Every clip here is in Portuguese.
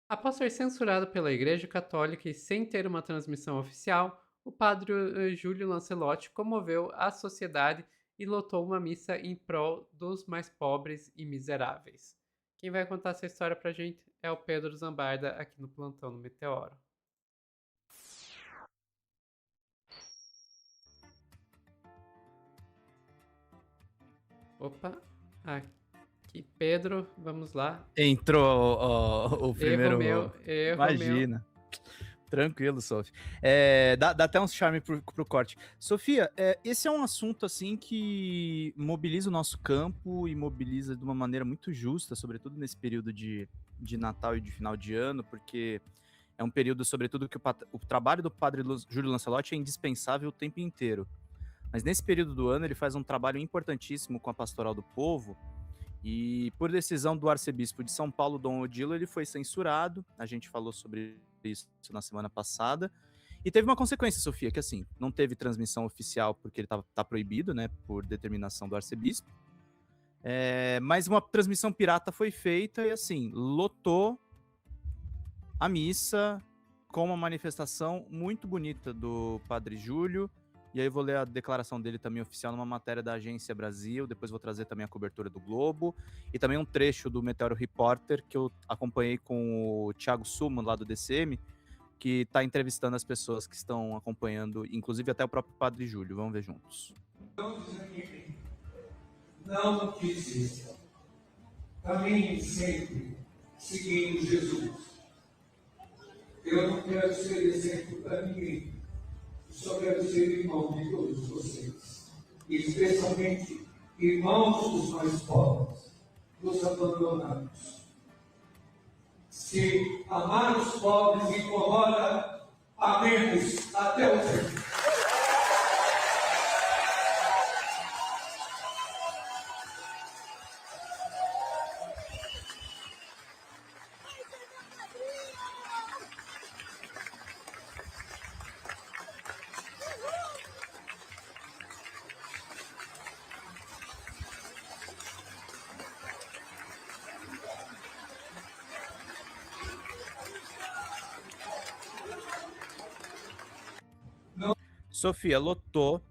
Após ser censurado pela Igreja Católica e sem ter uma transmissão oficial, o padre Júlio Lancelotti comoveu a sociedade e lotou uma missa em prol dos mais pobres e miseráveis. Quem vai contar essa história pra gente é o Pedro Zambarda aqui no Plantão no Meteoro. Opa, aqui Pedro, vamos lá. Entrou o Erro primeiro. meu, erro meu. Imagina. Tranquilo, Sofia. Dá até um charme pro corte. Sofia, esse é um assunto assim que mobiliza o nosso campo e mobiliza de uma maneira muito justa, sobretudo nesse período de Natal e de final de ano, porque é um período, sobretudo, que o trabalho do padre Júlio Lancelotti é indispensável o tempo inteiro. Mas nesse período do ano ele faz um trabalho importantíssimo com a Pastoral do Povo. E por decisão do arcebispo de São Paulo, Dom Odilo, ele foi censurado. A gente falou sobre isso na semana passada. E teve uma consequência, Sofia, que assim, não teve transmissão oficial porque ele tá proibido, né, por determinação do arcebispo. Mas uma transmissão pirata foi feita e assim, lotou a missa com uma manifestação muito bonita do Padre Júlio. E aí eu vou ler a declaração dele também oficial numa matéria da Agência Brasil, depois vou trazer também a cobertura do Globo, e também um trecho do Meteoro Repórter, que eu acompanhei com o Thiago Sumo, lá do DCM, que está entrevistando as pessoas que estão acompanhando, inclusive até o próprio Padre Júlio. Vamos ver juntos. Não desista. Caminhe sempre seguindo Jesus. Eu não quero ser exemplo para ninguém. Só quero ser irmão de todos vocês. Especialmente irmãos dos mais pobres, dos abandonados. Se amar os pobres incomoda, amemos até o fim. Sofia, lotou,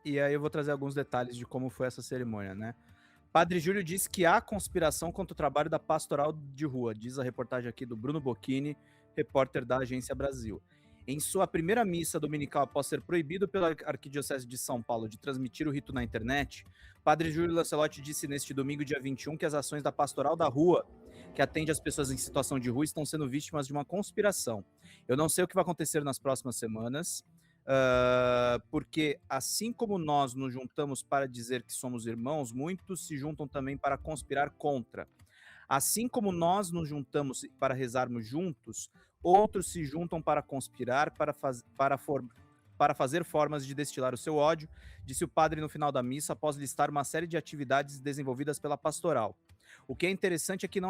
e aí eu vou trazer alguns detalhes de como foi essa cerimônia, né? Padre Júlio diz que há conspiração contra o trabalho da pastoral de rua, diz a reportagem aqui do Bruno Bocchini, repórter da Agência Brasil. Em sua primeira missa dominical, após ser proibido pela Arquidiocese de São Paulo de transmitir o rito na internet, Padre Júlio Lancelotti disse neste domingo, dia 21, que as ações da pastoral da rua, que atende as pessoas em situação de rua, estão sendo vítimas de uma conspiração. Eu não sei o que vai acontecer nas próximas semanas, porque assim como nós nos juntamos para dizer que somos irmãos, muitos se juntam também para conspirar contra. Assim como nós nos juntamos para rezarmos juntos, outros se juntam para conspirar, para fazer formas de destilar o seu ódio, disse o padre no final da missa, após listar uma série de atividades desenvolvidas pela pastoral. O que é interessante é que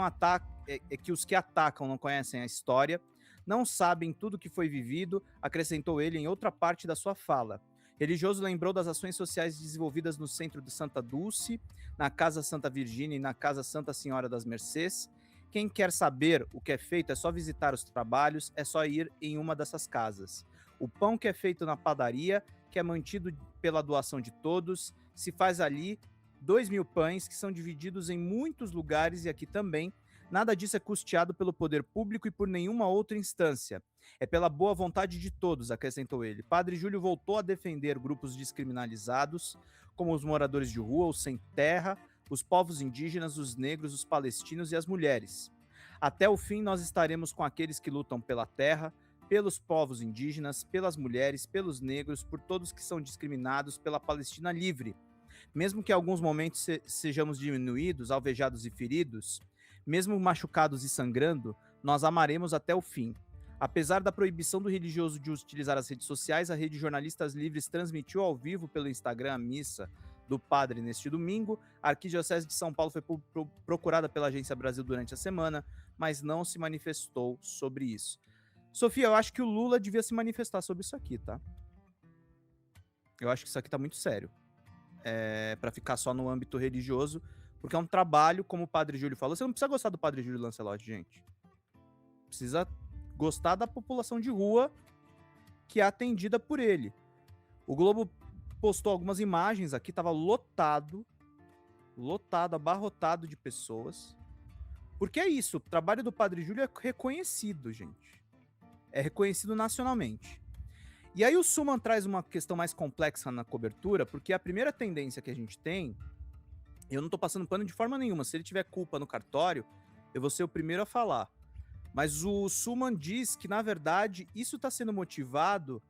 é que os que atacam não conhecem a história, não sabem tudo que foi vivido, acrescentou ele em outra parte da sua fala. Religioso lembrou das ações sociais desenvolvidas no centro de Santa Dulce, na Casa Santa Virgínia e na Casa Santa Senhora das Mercês. Quem quer saber o que é feito é só visitar os trabalhos, é só ir em uma dessas casas. O pão que é feito na padaria, que é mantido pela doação de todos, se faz ali 2.000 pães que são divididos em muitos lugares e aqui também. Nada disso é custeado pelo poder público e por nenhuma outra instância. É pela boa vontade de todos, acrescentou ele. Padre Júlio voltou a defender grupos descriminalizados, como os moradores de rua, os sem terra, os povos indígenas, os negros, os palestinos e as mulheres. Até o fim, nós estaremos com aqueles que lutam pela terra, pelos povos indígenas, pelas mulheres, pelos negros, por todos que são discriminados pela Palestina livre. Mesmo que em alguns momentos sejamos diminuídos, alvejados e feridos, mesmo machucados e sangrando, nós amaremos até o fim. Apesar da proibição do religioso de utilizar as redes sociais, a Rede Jornalistas Livres transmitiu ao vivo pelo Instagram a missa do padre neste domingo. A Arquidiocese de São Paulo foi procurada pela Agência Brasil durante a semana, mas não se manifestou sobre isso. Sofia, eu acho que o Lula devia se manifestar sobre isso aqui, tá? Eu acho que isso aqui tá muito sério. Para ficar só no âmbito religioso, porque é um trabalho, como o Padre Júlio falou. Você não precisa gostar do Padre Júlio Lancelotti, gente. precisa gostar da população de rua que é atendida por ele. O Globo postou algumas imagens aqui, tava lotado, abarrotado de pessoas. Porque é isso, o trabalho do Padre Júlio é reconhecido, gente. É reconhecido nacionalmente. E aí o Suman traz uma questão mais complexa na cobertura, porque a primeira tendência que a gente tem, eu não tô passando pano de forma nenhuma, se ele tiver culpa no cartório, eu vou ser o primeiro a falar. Mas o Suman diz que, na verdade, isso está sendo motivado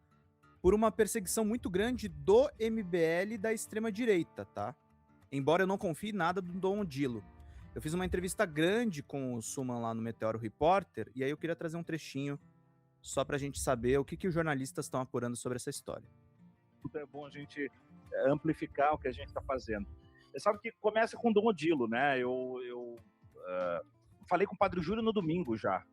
por uma perseguição muito grande do MBL e da extrema-direita, tá? Embora eu não confie nada do Dom Odilo. Eu fiz uma entrevista grande com o Suman lá no Meteoro Repórter, e aí eu queria trazer um trechinho só pra gente saber o que os jornalistas estão apurando sobre essa história. É bom a gente amplificar o que a gente está fazendo. Você sabe que começa com o Dom Odilo, né? Eu falei com o Padre Júlio no domingo já.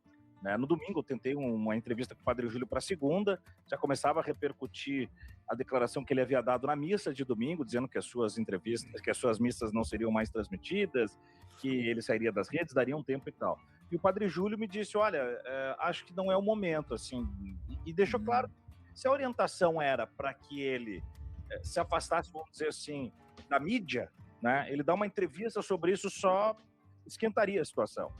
Né? No domingo eu tentei uma entrevista com o Padre Júlio para segunda, já começava a repercutir a declaração que ele havia dado na missa de domingo, dizendo que as suas entrevistas, que as suas missas não seriam mais transmitidas, que ele sairia das redes, daria um tempo e tal. E o Padre Júlio me disse, olha, acho que não é o momento, assim, e deixou claro, se a orientação era para que ele se afastasse, vamos dizer assim, da mídia, né? Ele dá uma entrevista sobre isso, só esquentaria a situação.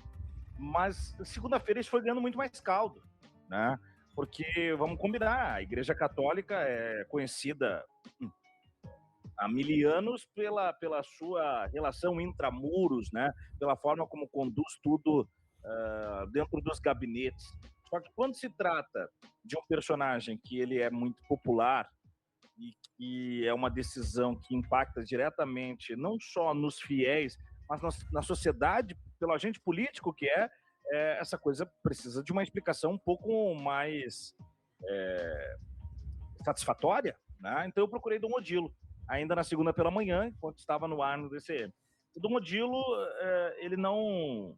Mas segunda-feira isso foi ganhando muito mais caldo, né? Porque, vamos combinar, a Igreja Católica é conhecida há 1000 anos pela sua relação intramuros, né? Pela forma como conduz tudo dentro dos gabinetes. Só que quando se trata de um personagem que ele é muito popular e que é uma decisão que impacta diretamente não só nos fiéis, mas na sociedade, pelo agente político que essa coisa precisa de uma explicação um pouco mais satisfatória, né? Então eu procurei Dom Odilo, ainda na segunda pela manhã, enquanto estava no ar no DCM. O Dom Odilo, ele não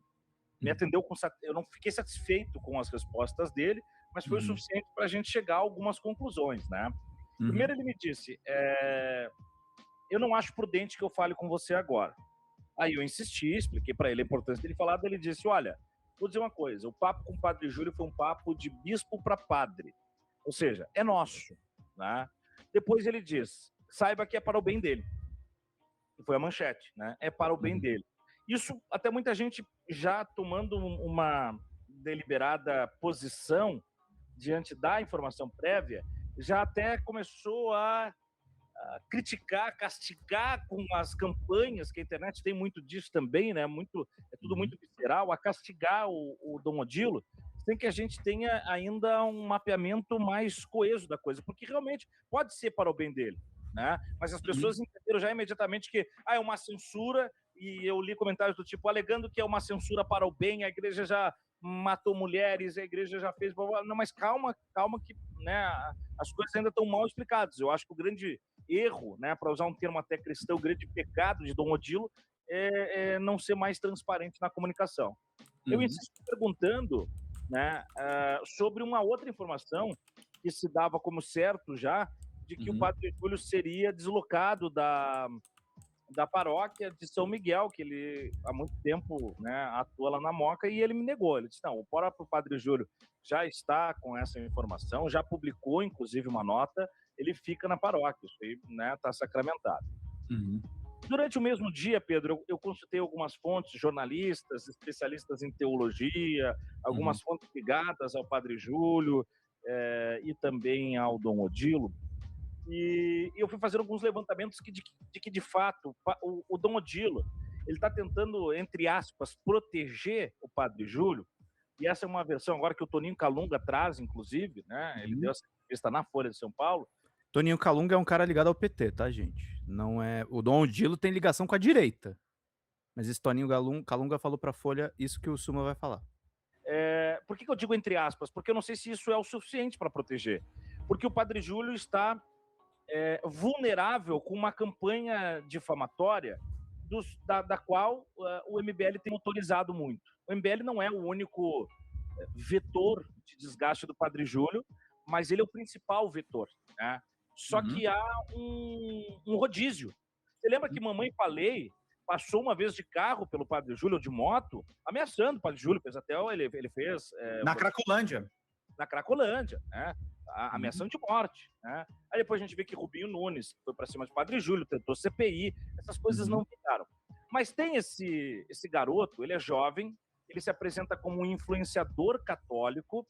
me atendeu eu não fiquei satisfeito com as respostas dele, mas foi o suficiente para a gente chegar a algumas conclusões, né? Primeiro ele me disse, eu não acho prudente que eu fale com você agora. Aí eu insisti, expliquei para ele a importância dele falar, ele disse, olha, vou dizer uma coisa, o papo com o Padre Júlio foi um papo de bispo para padre, ou seja, é nosso, né? Depois ele diz, saiba que é para o bem dele. E foi a manchete, né? É para o bem dele. Isso até muita gente já tomando uma deliberada posição diante da informação prévia, já até começou a criticar, castigar com as campanhas, que a internet tem muito disso também, né? É tudo muito visceral, a castigar o Dom Odilo, sem que a gente tenha ainda um mapeamento mais coeso da coisa, porque realmente pode ser para o bem dele, né? Mas as pessoas entenderam já imediatamente que é uma censura, e eu li comentários do tipo, alegando que é uma censura para o bem, a igreja já matou mulheres, a igreja já fez... Não, mas calma que, né, as coisas ainda estão mal explicadas. Eu acho que o grande erro, né, para usar um termo até cristão, o grande pecado de Dom Odilo é não ser mais transparente na comunicação. Eu insisto perguntando, né, sobre uma outra informação que se dava como certo já, de que o Padre Júlio seria deslocado da paróquia de São Miguel, que ele há muito tempo, né, atua lá na Moca, e ele me negou. Ele disse, não, o próprio Padre Júlio já está com essa informação, já publicou, inclusive, uma nota, ele fica na paróquia, isso aí, né, está sacramentado. Durante o mesmo dia, Pedro, eu consultei algumas fontes, jornalistas, especialistas em teologia, algumas fontes ligadas ao Padre Júlio e também ao Dom Odilo, e eu fui fazer alguns levantamentos de que de fato, o Dom Odilo, ele está tentando, entre aspas, proteger o Padre Júlio, e essa é uma versão agora que o Toninho Calunga traz, inclusive, né? Ele deu essa entrevista na Folha de São Paulo. Toninho Calunga é um cara ligado ao PT, tá, gente? Não é... O Dom Odilo tem ligação com a direita, mas esse Toninho Calunga falou para a Folha isso que o Suma vai falar. Por que eu digo entre aspas? Porque eu não sei se isso é o suficiente para proteger. Porque o Padre Júlio está vulnerável com uma campanha difamatória da qual o MBL tem autorizado muito. O MBL não é o único vetor de desgaste do Padre Júlio, mas ele é o principal vetor, né? Só que há um rodízio. Você lembra que Mamãe Falei passou uma vez de carro pelo Padre Júlio, de moto, ameaçando o Padre Júlio, fez até, ele fez Na Cracolândia. na Cracolândia, né? Ameaçando de morte, né? Aí depois a gente vê que Rubinho Nunes foi para cima de Padre Júlio, tentou CPI, essas coisas não ficaram. Mas tem esse garoto, ele é jovem, ele se apresenta como um influenciador católico,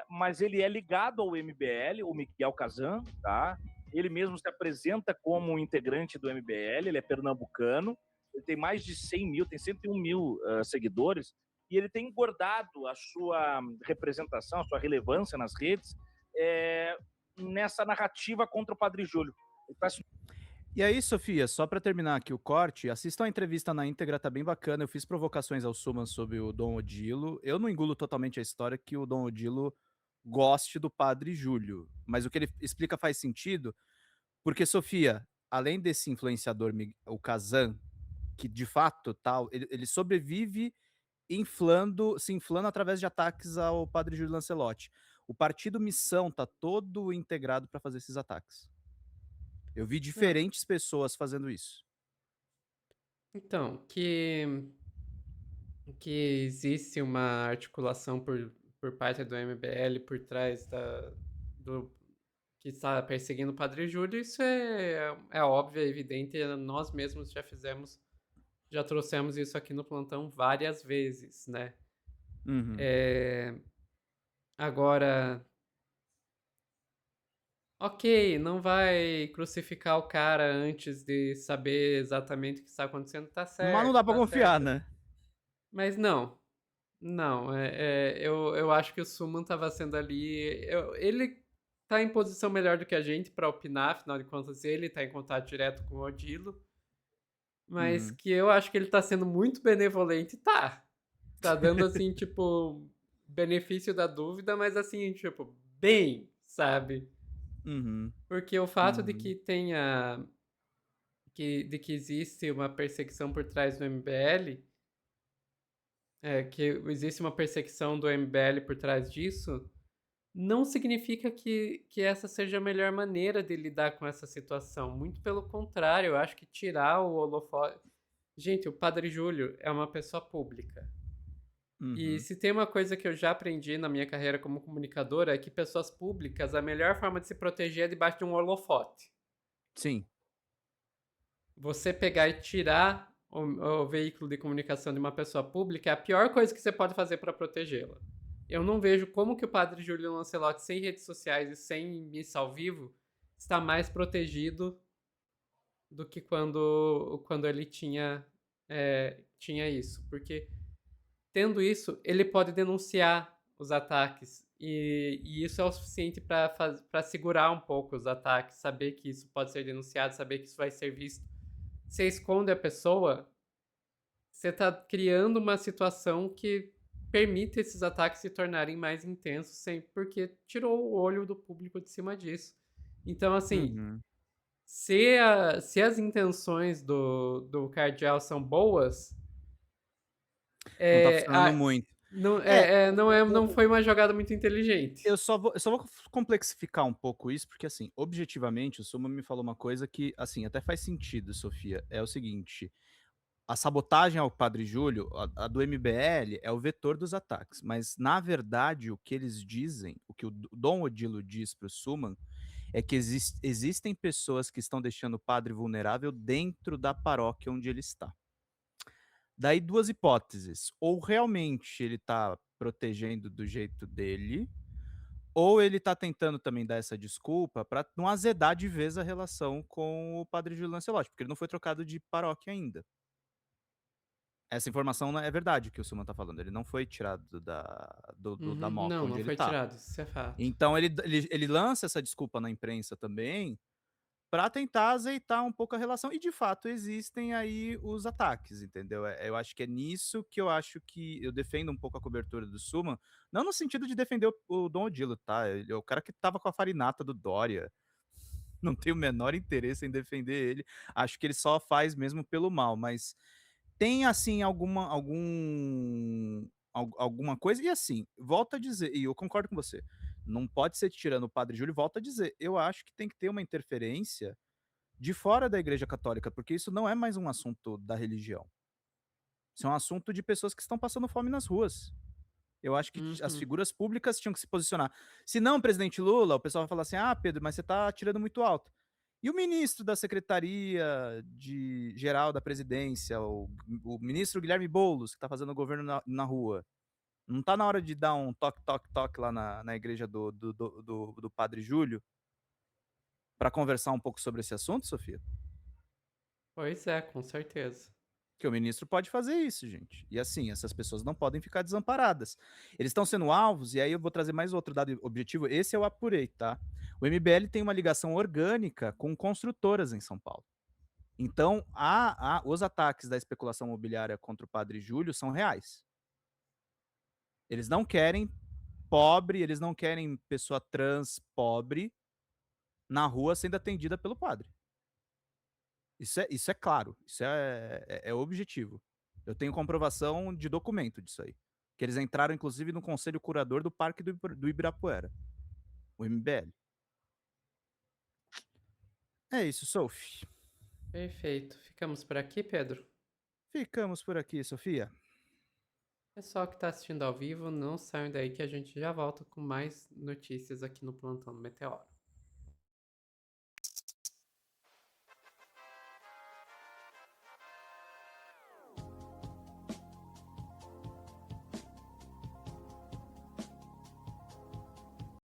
mas ele é ligado ao MBL, o Miguel Kazan, tá? Ele mesmo se apresenta como um integrante do MBL, ele é pernambucano, ele tem mais de 100 mil, tem 101 mil seguidores, e ele tem engordado a sua representação, a sua relevância nas redes, nessa narrativa contra o Padre Júlio. Ele tá... E aí, Sofia, só para terminar aqui o corte, assistam a entrevista na íntegra, tá bem bacana. Eu fiz provocações ao Suman sobre o Dom Odilo. Eu não engulo totalmente a história que o Dom Odilo goste do Padre Júlio, mas o que ele explica faz sentido, porque, Sofia, além desse influenciador, o Kazan, que de fato tal, ele sobrevive se inflando através de ataques ao Padre Júlio Lancelotti. O partido Missão tá todo integrado para fazer esses ataques. Eu vi diferentes pessoas fazendo isso. Então, que existe uma articulação por parte do MBL por trás do que está perseguindo o Padre Júlio, isso é óbvio, é evidente, nós mesmos já trouxemos isso aqui no plantão várias vezes, né? Agora, ok, não vai crucificar o cara antes de saber exatamente o que está acontecendo, tá certo. Mas não dá pra tá confiar, certo. né? Mas não, eu acho que o Suman tava sendo ali. Ele tá em posição melhor do que a gente pra opinar, afinal de contas, ele tá em contato direto com o Odilo. Mas que eu acho que ele tá sendo muito benevolente, tá. Tá dando assim, tipo, benefício da dúvida, mas assim, tipo, bem, sabe? Porque o fato de que tenha. De que existe uma perseguição por trás do MBL. Que existe uma perseguição do MBL por trás disso, não significa que essa seja a melhor maneira de lidar com essa situação. Muito pelo contrário, eu acho que tirar o holofote... Gente, o Padre Júlio é uma pessoa pública. E se tem uma coisa que eu já aprendi na minha carreira como comunicador, é que pessoas públicas, a melhor forma de se proteger é debaixo de um holofote. Sim. Você pegar e tirar o veículo de comunicação de uma pessoa pública é a pior coisa que você pode fazer para protegê-la. Eu não vejo como que o Padre Júlio Lancelotti, sem redes sociais e sem missa ao vivo, está mais protegido do que quando ele tinha isso. Porque, tendo isso, ele pode denunciar os ataques. E isso é o suficiente para segurar um pouco os ataques, saber que isso pode ser denunciado, saber que isso vai ser visto. Você esconde a pessoa, você está criando uma situação que permite esses ataques se tornarem mais intensos, porque tirou o olho do público de cima disso. Então, assim, se as intenções do cardeal são boas... não tá funcionando muito. Não foi uma jogada muito inteligente. Eu só vou complexificar um pouco isso, porque, assim, objetivamente, o Suma me falou uma coisa que, assim, até faz sentido, Sofia. É o seguinte, a sabotagem ao Padre Júlio, a do MBL, é o vetor dos ataques. Mas, na verdade, o que eles dizem, o que o Dom Odilo diz pro Suman, é que existem pessoas que estão deixando o padre vulnerável dentro da paróquia onde ele está. Daí, duas hipóteses. Ou realmente ele tá protegendo do jeito dele, ou ele tá tentando também dar essa desculpa para não azedar de vez a relação com o Padre Júlio Lancelotti, porque ele não foi trocado de paróquia ainda. Essa informação não é verdade, o que o Suman tá falando. Ele não foi tirado da moca Não, onde não ele foi tá. tirado, isso é fato. Então ele lança essa desculpa na imprensa também para tentar azeitar um pouco a relação. E de fato existem aí os ataques, entendeu? Eu acho que é nisso que eu acho que eu defendo um pouco a cobertura do Suman, não no sentido de defender o Dom Odilo, tá? Ele é o cara que tava com a farinata do Dória. Não tenho o menor interesse em defender ele. Acho que ele só faz mesmo pelo mal, mas tem assim alguma coisa, e assim, volto a dizer, e eu concordo com você, não pode ser tirando o Padre Júlio, volto a dizer, eu acho que tem que ter uma interferência de fora da Igreja Católica, porque isso não é mais um assunto da religião. Isso é um assunto de pessoas que estão passando fome nas ruas. Eu acho que as Uhum. figuras públicas tinham que se posicionar. Se não, presidente Lula, o pessoal vai falar assim: ah, Pedro, mas você está tirando muito alto. E o ministro da Secretaria Geral da Presidência, o ministro Guilherme Boulos, que está fazendo o governo na rua, não está na hora de dar um toque, toque, toque lá na igreja do Padre Júlio para conversar um pouco sobre esse assunto, Sofia? Pois é, com certeza. Que o ministro pode fazer isso, gente. E assim, essas pessoas não podem ficar desamparadas. Eles estão sendo alvos, e aí eu vou trazer mais outro dado objetivo. Esse eu apurei, tá? O MBL tem uma ligação orgânica com construtoras em São Paulo. Então, os ataques da especulação imobiliária contra o Padre Júlio são reais. Eles não querem pobre, eles não querem pessoa trans pobre na rua sendo atendida pelo padre. Isso é claro, isso é objetivo. Eu tenho comprovação de documento disso aí. Que eles entraram, inclusive, no conselho curador do Parque do Ibirapuera, o MBL. É isso, Sophie. Perfeito. Ficamos por aqui, Pedro? Ficamos por aqui, Sofia. Pessoal que está assistindo ao vivo, não saiam daí que a gente já volta com mais notícias aqui no Plantão do Meteoro.